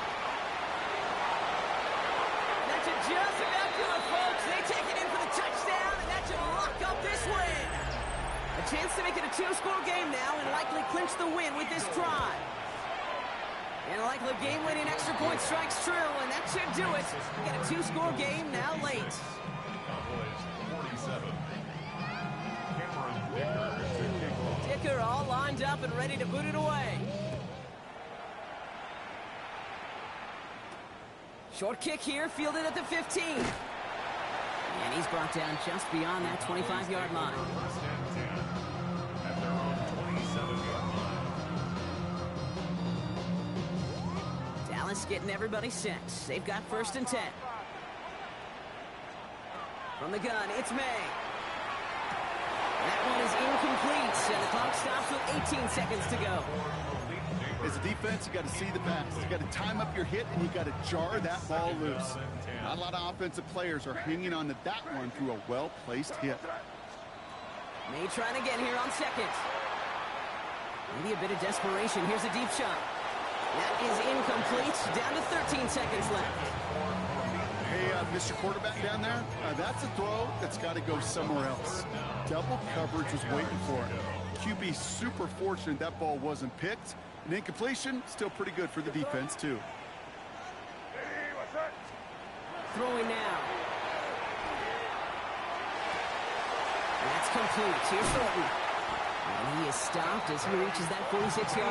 That should just about do it, folks. They take it in for the touchdown, and that should lock up this win. A chance to make it a 2-score game now and likely clinch the win with this drive. And likely game-winning extra point strikes true, and that should do it. We got a 2-score game now late. Cowboys 47. Cameron Dicker all lined up and ready to boot it away. Short kick here, fielded at the 15. And he's brought down just beyond that 25-yard line. First and 10 at their own 27-yard line. Dallas getting everybody set. They've got 1st and 10. From the gun, it's May. That one is incomplete, and the clock stops with 18 seconds to go. As a defense, you got to see the pass. You got to time up your hit, and you got to jar that ball loose. Not a lot of offensive players are hanging on to that one through a well-placed hit. May trying again here on 2nd. Maybe a bit of desperation. Here's a deep shot. That is incomplete. Down to 13 seconds left. Hey, Mr. Quarterback down there, that's a throw that's got to go somewhere else. Double coverage was waiting for it. QB super fortunate that ball wasn't picked. And incompletion, still pretty good for the defense, too. Hey, what's that? Throwing now. That's complete. Here's Thornton. And he is stopped as he reaches that 46-yard